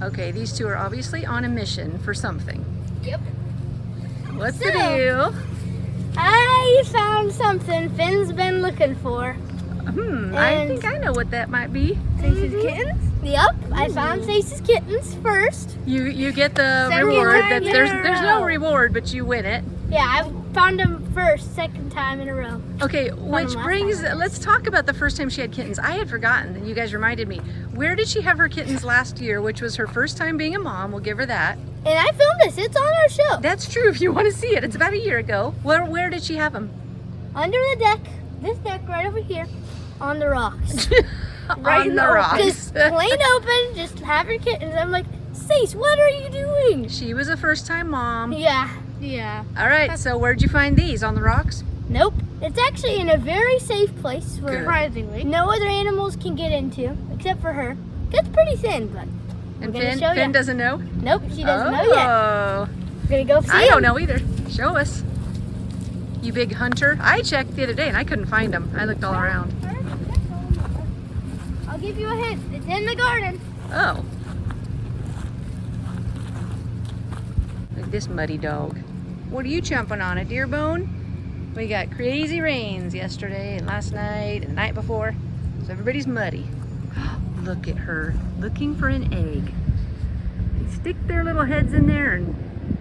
Okay, these two are obviously on a mission for something. Yep. What's the deal? I found something Finn's been looking for. I think I know what that might be. Face's Kittens? Yep, I found Face's Kittens first. You get the Second reward. time in There's a no row. reward, but you win it. Yeah, I found them first, second time in a row. Okay, which last brings, time. let's talk about the first time she had kittens. I had forgotten, and you guys reminded me. Where did she have her kittens last year, which was her first time being a mom? We'll give her that. And I filmed this, it's on our show. That's true if you want to see it. It's about a year ago. Where did she have them? Under the deck, this deck right over here, on the rocks. On the rocks. Just plain open, just have your kittens. I'm like, Stace, what are you doing? She was a first time mom. Yeah. All right, so where'd you find these? On the rocks? Nope. It's actually in a very safe place where Surprisingly. no other animals can get into, except for her. It's pretty thin, but And gonna Fynn, show ya. Fynn doesn't know? nope, she doesn't know yet. Oh, We're gonna go see I don't him. know either. Show us. You big hunter. I checked the other day and I couldn't find them. I looked all around. I'll give you a hint. It's in the garden. Oh. Look at this muddy dog. What are you chomping on, a deer bone? We got crazy rains yesterday and last night and the night before. So everybody's muddy. Look at her, looking for an egg. They stick their little heads in there and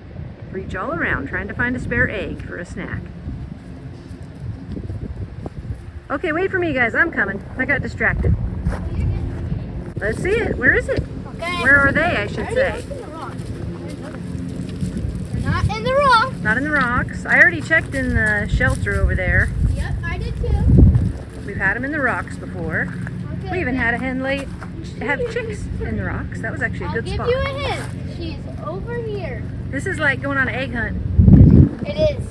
reach all around trying to find a spare egg for a snack. Okay, wait for me guys, I'm coming. I got distracted. Let's see it. Where is it? Okay. Where are they, I should say? They're not in the rock. Not in the rocks. I already checked in the shelter over there. Yep, I did too. We've had them in the rocks before. Okay, We even had a hen have chicks in the rocks. That was actually a I'll good give spot. you a hint. She's over here. This is like going on an egg hunt. It is.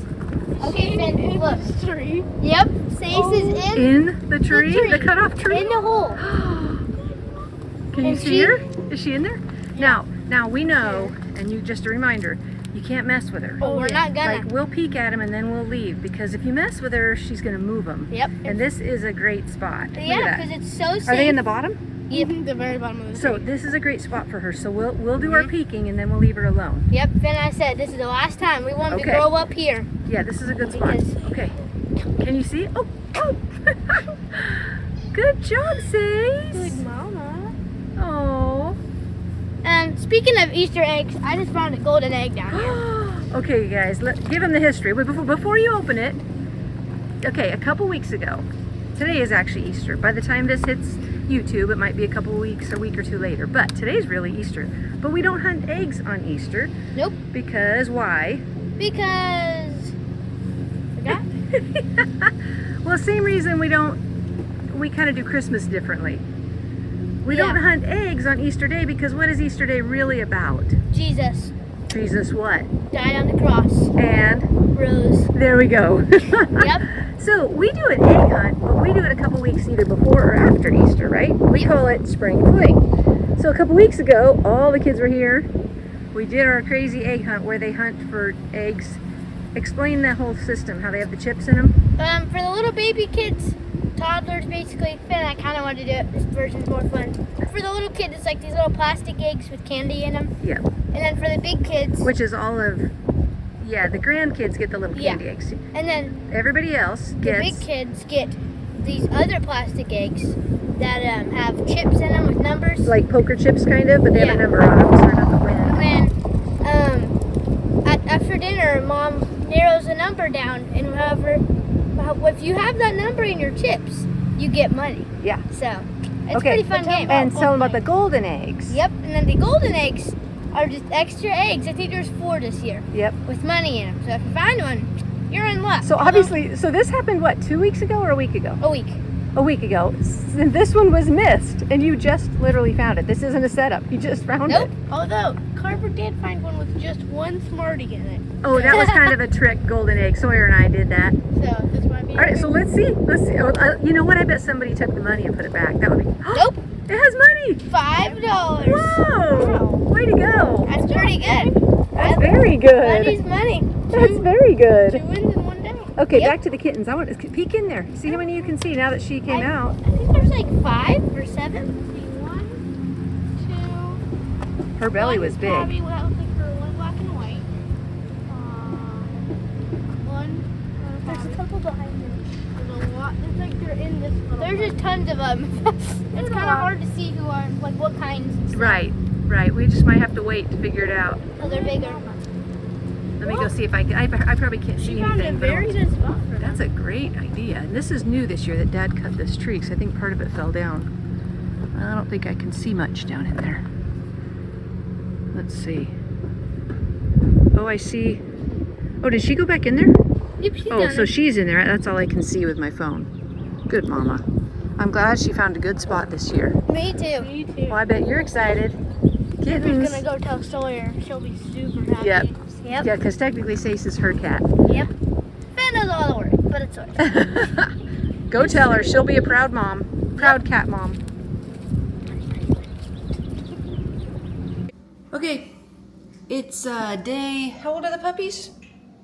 Okay, Finn, look. Tree. Yep, Stace is In the tree? tree. The cutoff tree? in the hole. Can you And see her? Is she in there? Now we know, and you just a reminder, you can't mess with her. Oh, we're not gonna. Like we'll peek at them and then we'll leave because if you mess with her, she's gonna move them. Yep. And this is a great spot. Look at Yeah, that. because it's so safe. Are they in the bottom? Yep. The very bottom of the So this is a great spot for her. So we'll do our peeking and then we'll leave her alone. Yep, Finn, I said this is the last time. We want them Okay. to grow up here. Yeah, this is a good spot. Because- Okay. Can you see? Oh. Good job, Sace. Good mama. Oh. Speaking of Easter eggs, I just found a golden egg down here. Okay, guys, give them the history. But before you open it, okay, a couple weeks ago, today is actually Easter. By the time this hits YouTube, it might be a couple weeks, a week or two later. But today's really Easter. But we don't hunt eggs on Easter. Nope. Because why? Because forgot. Well, same reason we kind of do Christmas differently. We don't Yeah. hunt eggs on Easter Day because what is Easter Day really about? Jesus Jesus what? died on the cross. And Rose. there we go. Yep. So we do an egg hunt, but we do it a couple weeks either before or after Easter, right? We call it spring fling. So a couple weeks ago, all the kids were here. We did our crazy egg hunt where they hunt for eggs. Explain that whole system, how they have the chips in them. For the little baby kids, toddlers basically, Finn, I kind of want to do it. This version's more fun. For the little kids, it's like these little plastic eggs with candy in them. Yeah. And then for the big kids, Which is all of, yeah, the grandkids get the little Yeah. candy eggs. and then Everybody else the gets, big kids get these other plastic eggs that have chips in them with numbers. like poker chips kind of, but they have Yeah. a number on them so they're not the win. And then after dinner, Mom narrows a number down, and if you have that number in your chips, you get money. Yeah. So it's Okay. a pretty fun game. And tell them about the golden eggs. Yep, and then the golden eggs are just extra eggs. I think there's 4 this year Yep. with money in them. So if you find one, you're in luck. So obviously, so this happened, what, 2 weeks ago or a week ago? A week. A week ago. And this one was missed, and you just literally found it. This isn't a setup. You just found Nope. it. Although Carver did find one with just one Smartie in it. Oh, that was kind of a trick golden egg. Sawyer and I did that. So this might be. All right, so let's see. Let's see. Oh, you know what? I bet somebody took the money and put it back. That would be. Nope. It has money. $5. Whoa! Way to go. That's pretty good. That's very good. Money's money. That's very 2 good. wins in one day. Okay, Yep. back to the kittens. I want to peek in there. See how many you can see now that she came out. I think there's like 5 or 7. 1, Her belly was big. Tabby, that looks like her one black and white. There's a couple behind you. There's a lot. It's like they're in this little. There's just tons of them. It's kind of hard to see who are, like what kinds. And stuff. Right, right. We just might have to wait to figure it out. Oh, they're bigger. Let me go see if I can. I probably can't see She found a anything. but very good spot for them. that's a great idea. And this is new this year that Dad cut this tree because I think part of it fell down. I don't think I can see much down in there. Let's see. Oh, I see. Oh, did she go back in there? Yep, she's Oh, done so it. she's in there. That's all I can see with my phone. Good mama. I'm glad she found a good spot this year. Me too. Me too. Well, I bet you're excited. Who's Kittens. gonna go tell Sawyer? She'll be super happy. Yep. Yep. Yeah, because technically Sace is her cat. Yep. Fynn does all the work, but it's yours. Go tell her. She'll be a proud mom. Proud cat mom. Okay. It's day... How old are the puppies?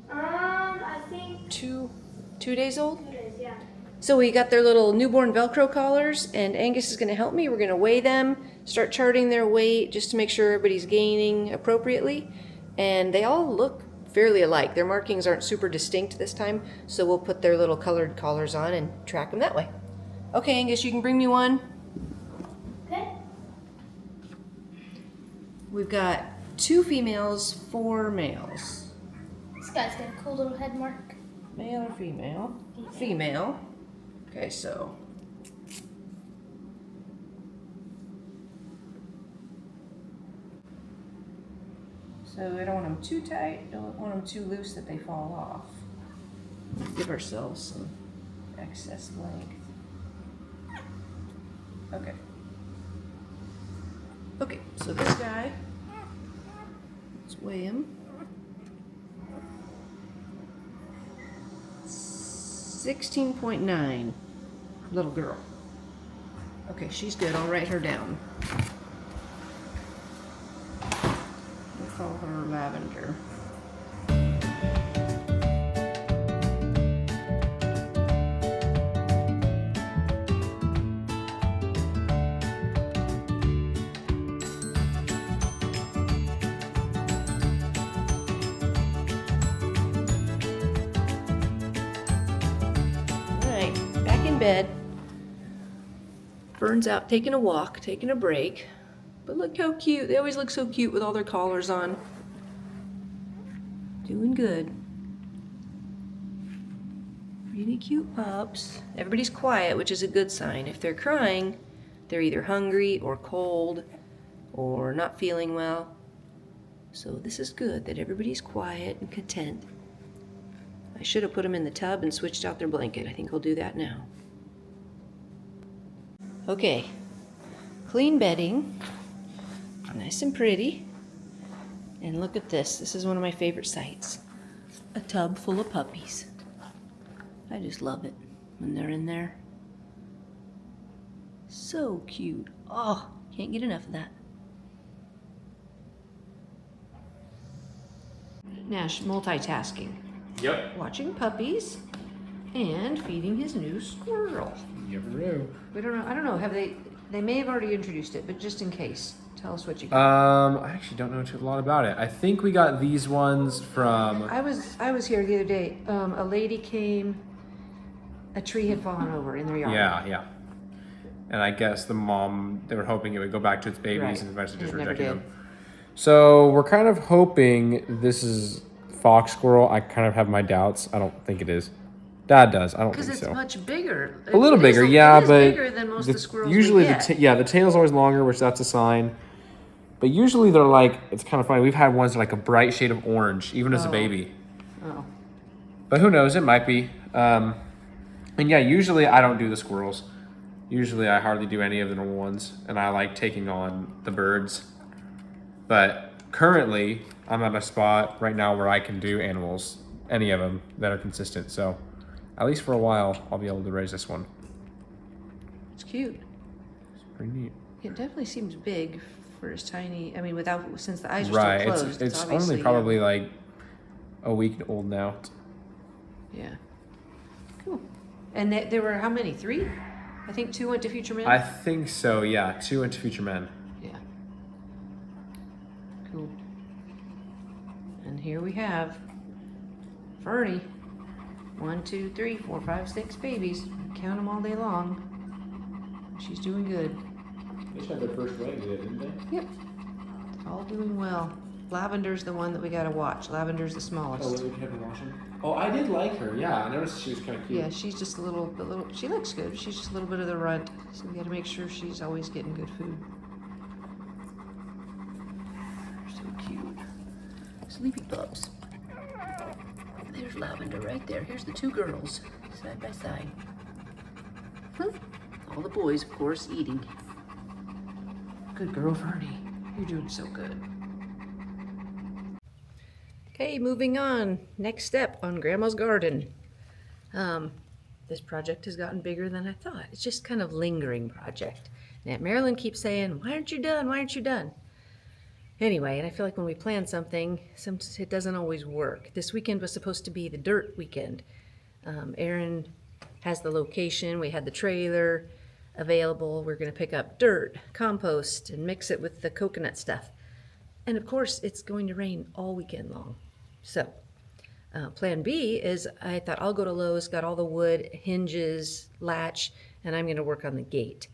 I think 2 days old? 2 days, yeah. So we got their little newborn Velcro collars, and Angus is going to help me. We're going to weigh them, start charting their weight just to make sure everybody's gaining appropriately. And they all look fairly alike. Their markings aren't super distinct this time, so we'll put their little colored collars on and track them that way. Okay, Angus, you can bring me one. Okay. We've got 2 females, 4 males. This guy's got a cool little head mark. Male or female? Female. Okay, so I don't want them too tight, don't want them too loose that they fall off. Give ourselves some excess length. Okay. Okay, so this guy, let's weigh him. 16.9, little girl. Okay, she's good. I'll write her down. We'll call her Lavender. Back in bed. Fern's out taking a walk, taking a break. But look how cute. They always look so cute with all their collars on. Doing good. Really cute pups. Everybody's quiet, which is a good sign. If they're crying, they're either hungry or cold or not feeling well. So this is good that everybody's quiet and content. I should have put them in the tub and switched out their blanket. I think I'll do that now. Okay, clean bedding, nice and pretty. And look at this. This is one of my favorite sights. A tub full of puppies. I just love it when they're in there. So cute. Oh, can't get enough of that. Nash multitasking. Yep. Watching puppies and feeding his new squirrel. You never know. We don't know. I don't know. Have they may have already introduced it, but just in case, tell us what you got. I actually don't know a lot about it. I think we got these ones from. I was here the other day. A lady came. A tree had fallen over in their yard. Yeah. And I guess the mom, they were hoping it would go back to its babies, Right. and eventually just It never rejected did. them. So we're kind of hoping this is fox squirrel. I kind of have my doubts. I don't think it is. Dad does. I don't Because think it's so. much bigger. A little bigger, yeah, it is but bigger than most of the squirrels usually we get. the tail's always longer, which that's a sign. But usually they're like, it's kind of funny. We've had ones that are like a bright shade of orange, even as a Oh. baby. Oh. But who knows? It might be. And yeah, usually I don't do the squirrels. Usually I hardly do any of the normal ones, and I like taking on the birds. But currently, I'm at a spot right now where I can do animals, any of them that are consistent. So at least for a while, I'll be able to raise this one. It's cute. It's pretty neat. It definitely seems big for as tiny. I mean, since the eyes are Right. still closed. It's obviously, only probably like a week old now. Yeah. Cool. And there were how many? 3? I think 2 went to Future Men. I think so, yeah. 2 into Future Men. Yeah. here we have Fernie. 1, 2, 3, 4, 5, 6 babies. Count them all day long. She's doing good. They just had their first leg, didn't they? Yep. All doing well. Lavender's the one that we gotta watch. Lavender's the smallest. Oh, we have to wash them? Oh, I did like her. Yeah, I noticed she was kind of cute. Yeah, she's just a little, she looks good. She's just a little bit of the runt. So we gotta make sure she's always getting good food. So cute. Sleepy pups. There's Lavender right there. Here's the two girls, side by side. All the boys, of course, eating. Good girl, Fernie. You're doing so good. Okay, moving on. Next step on Grandma's garden. This project has gotten bigger than I thought. It's just kind of lingering project. And Aunt Marilyn keeps saying, why aren't you done? Why aren't you done? Anyway, and I feel like when we plan something, sometimes it doesn't always work. This weekend was supposed to be the dirt weekend. Aaron has the location. We had the trailer available. We're going to pick up dirt, compost, and mix it with the coconut stuff. And of course, it's going to rain all weekend long. So, plan B is I thought I'll go to Lowe's, got all the wood, hinges, latch, and I'm going to work on the gate.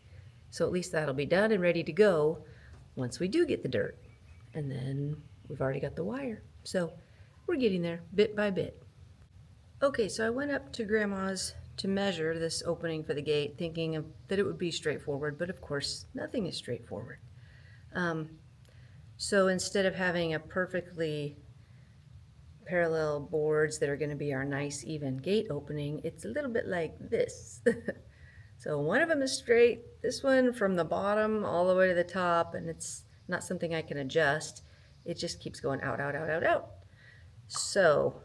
So at least that'll be done and ready to go once we do get the dirt. And then we've already got the wire. So we're getting there bit by bit. Okay, so I went up to Grandma's to measure this opening for the gate, thinking that it would be straightforward, but of course, nothing is straightforward. So instead of having a perfectly parallel boards that are going to be our nice even gate opening, it's a little bit like this. So one of them is straight, this one from the bottom all the way to the top, and it's not something I can adjust. It just keeps going out, out, out, out, out. So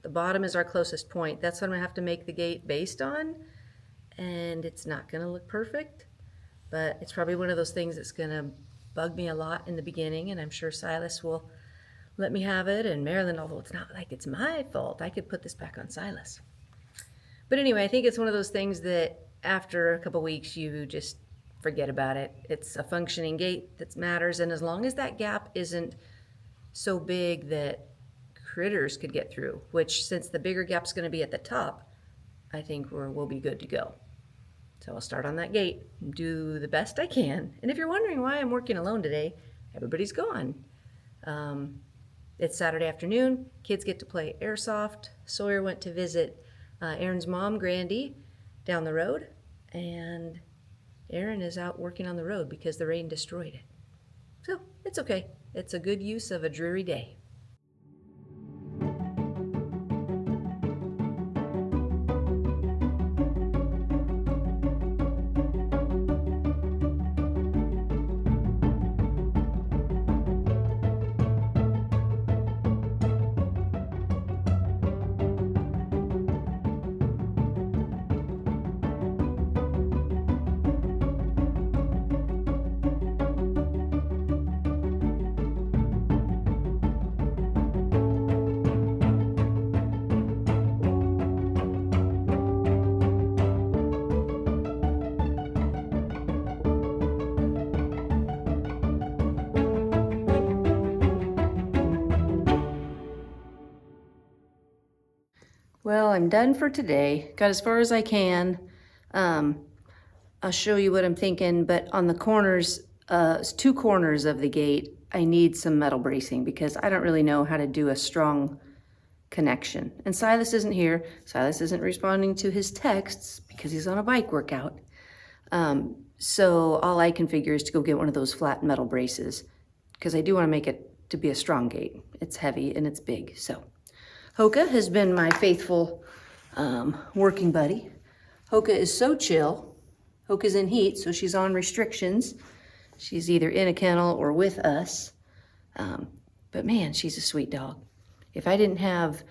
the bottom is our closest point. That's what I'm gonna have to make the gate based on, and it's not gonna look perfect, but it's probably one of those things that's gonna bug me a lot in the beginning, and I'm sure Silas will let me have it, and Marilyn, although it's not like it's my fault, I could put this back on Silas. But anyway, I think it's one of those things that after a couple weeks, you just forget about it. It's a functioning gate that matters, and as long as that gap isn't so big that critters could get through, which since the bigger gap's going to be at the top, I think we'll be good to go. So I'll start on that gate and do the best I can. And if you're wondering why I'm working alone today, everybody's gone. It's Saturday afternoon. Kids get to play airsoft. Sawyer went to visit Aaron's mom, Grandy, down the road, and Aaron is out working on the road because the rain destroyed it. So it's okay. It's a good use of a dreary day. Well, I'm done for today. Got as far as I can. I'll show you what I'm thinking, but on the corners, 2 corners of the gate, I need some metal bracing because I don't really know how to do a strong connection. And Silas isn't here. Silas isn't responding to his texts because he's on a bike workout. So all I can figure is to go get one of those flat metal braces because I do want to make it to be a strong gate. It's heavy and it's big, so. Hoka has been my faithful working buddy. Hoka is so chill. Hoka's in heat, so she's on restrictions. She's either in a kennel or with us. But man, she's a sweet dog. If I didn't have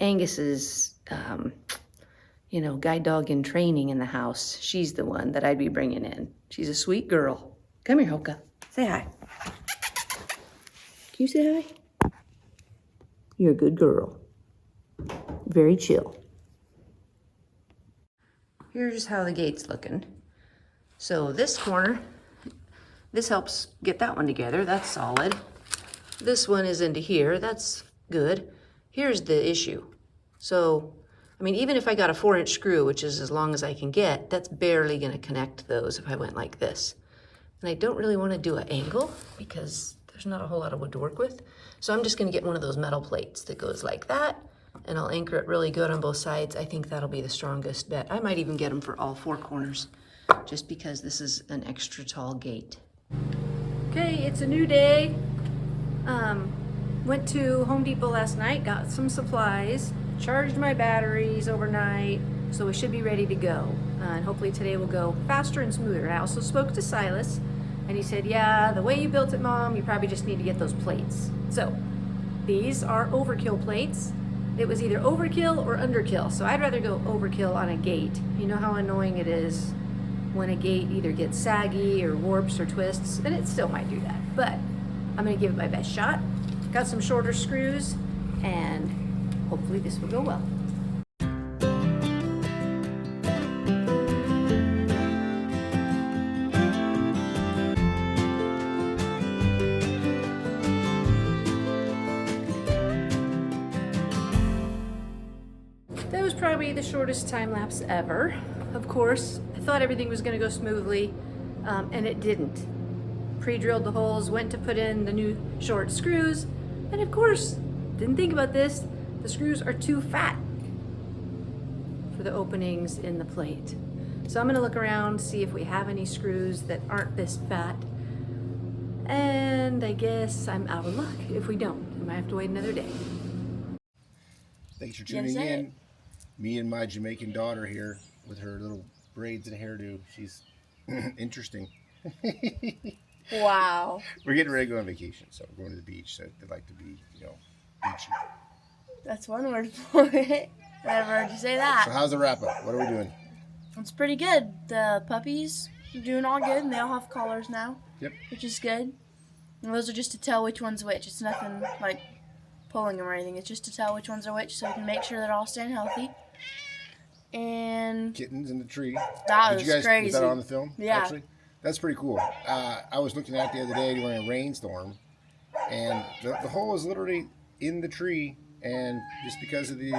Angus's, guide dog in training in the house, she's the one that I'd be bringing in. She's a sweet girl. Come here, Hoka. Say hi. Can you say hi? You're a good girl. Very chill. Here's how the gate's looking. So this corner, this helps get that one together. That's solid. This one is into here. That's good. Here's the issue. So, I mean, even if I got a 4-inch screw, which is as long as I can get, that's barely gonna connect those if I went like this. And I don't really wanna do an angle because there's not a whole lot of wood to work with. So I'm just gonna get one of those metal plates that goes like that, and I'll anchor it really good on both sides. I think that'll be the strongest bet. I might even get them for all 4 corners, just because this is an extra tall gate. Okay, it's a new day. Went to Home Depot last night, got some supplies, charged my batteries overnight, so we should be ready to go. And hopefully today will go faster and smoother. I also spoke to Silas, and he said, yeah, the way you built it, Mom, you probably just need to get those plates. So these are overkill plates. It was either overkill or underkill, so I'd rather go overkill on a gate. You know how annoying it is when a gate either gets saggy or warps or twists, and it still might do that, but I'm gonna give it my best shot. Got some shorter screws, and hopefully this will go well. That was probably the shortest time lapse ever. Of course, I thought everything was gonna go smoothly, and it didn't. Pre-drilled the holes, went to put in the new short screws, and of course, didn't think about this, the screws are too fat for the openings in the plate. So I'm gonna look around, see if we have any screws that aren't this fat, and I guess I'm out of luck if we don't. I might have to wait another day. Thanks for tuning in. Me and my Jamaican daughter here with her little braids and hairdo. She's interesting. Wow. We're getting ready to go on vacation, so we're going to the beach. So they like to be, beachy. That's one word for it. Never heard you say that. So how's the wrap up? What are we doing? It's pretty good. The puppies are doing all good, and they all have collars now. Yep. Which is good. And those are just to tell which one's which. It's nothing like pulling them or anything. It's just to tell which ones are which, so we can make sure they're all staying healthy. And Kittens in the tree. that Did was you guys crazy. put that on the film? Yeah. Actually? That's pretty cool. I was looking at it the other day during a rainstorm, and the hole is literally in the tree, and just because of the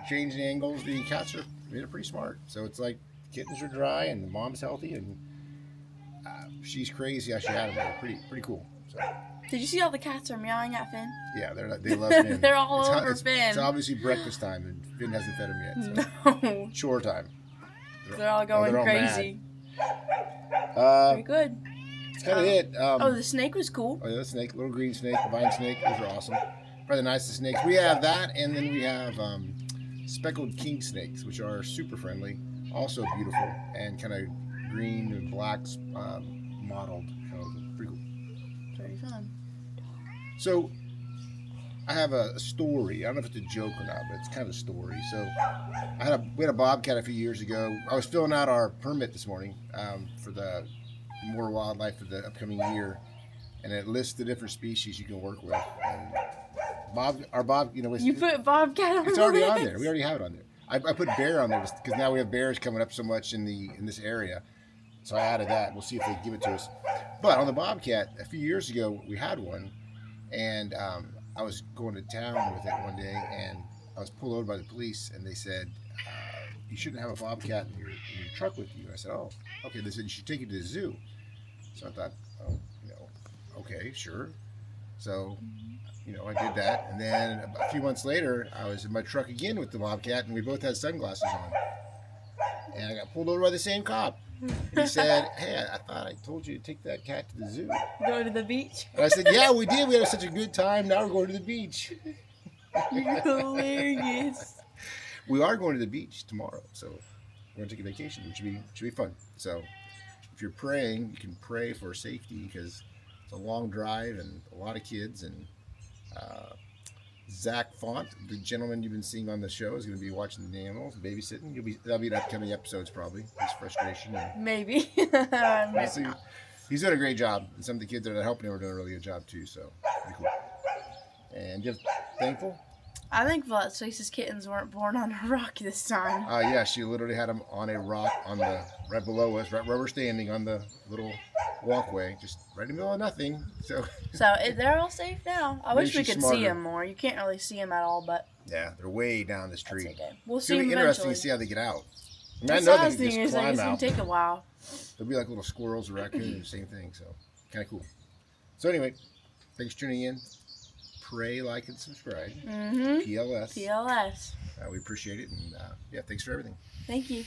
change in angles, the cats made it pretty smart. So it's like kittens are dry, and the mom's healthy, and she's crazy how she had them there. Pretty cool. So. Did you see all the cats are meowing at Fynn? Yeah, they love Fynn. They're all over it's, Fynn. It's obviously breakfast time, and Fynn hasn't fed him yet. So. No. Chore time. They're all going they're all crazy. Very good. That's kind of it. The snake was cool. Oh yeah, the snake, little green snake, vine snake. Those are awesome. Probably the nicest snakes. We have that, and then we have speckled king snakes, which are super friendly, also beautiful, and kind of green and black mottled. Pretty cool. Very fun. So, I have a story. I don't know if it's a joke or not, but it's kind of a story. So, we had a bobcat a few years ago. I was filling out our permit this morning for the more wildlife for the upcoming year, and it lists the different species you can work with. And you put bobcat on it's the already list? on there. We already have it on there. I put bear on there because now we have bears coming up so much in this area. So I added that. We'll see if they give it to us. But on the bobcat, a few years ago, we had one, and I was going to town with it one day, and I was pulled over by the police, and they said, you shouldn't have a bobcat in your truck with you. And I said, oh, okay. They said, you should take it to the zoo. So I thought, oh, okay, sure. So, I did that. And then a few months later, I was in my truck again with the bobcat, and we both had sunglasses on. And I got pulled over by the same cop. And he said, hey, I thought I told you to take that cat to the zoo. Go to the beach? And I said, yeah, we did. We had such a good time. Now we're going to the beach. You're hilarious. We are going to the beach tomorrow, so we're going to take a vacation, which should be fun. So if you're praying, you can pray for safety because it's a long drive and a lot of kids. And Zach Font, the gentleman you've been seeing on the show, is going to be watching the animals, babysitting. That'll be in upcoming episodes probably. His frustration. And Maybe. He's doing a great job, and some of the kids that are helping him are doing a really good job too. So pretty cool. And just thankful. I think Stacy's kittens weren't born on a rock this time. Yeah, she literally had them on a rock on the right below us, right where we're standing on the little walkway, just right in the middle of nothing. So They're all safe now. I wish we could see them more. You can't really see them at all, but yeah, they're way down this tree. that's okay. We'll It's see gonna them be interesting eventually. to see how they get out. I mean, I That's know what I they was can just thinking. It's climb gonna out. take a while. They'll be like little squirrels or raccoons, same thing. So kind of cool. So anyway, thanks for tuning in. Pray, like, and subscribe. Mm-hmm. PLS. PLS. We appreciate it, and yeah, thanks for everything. Thank you.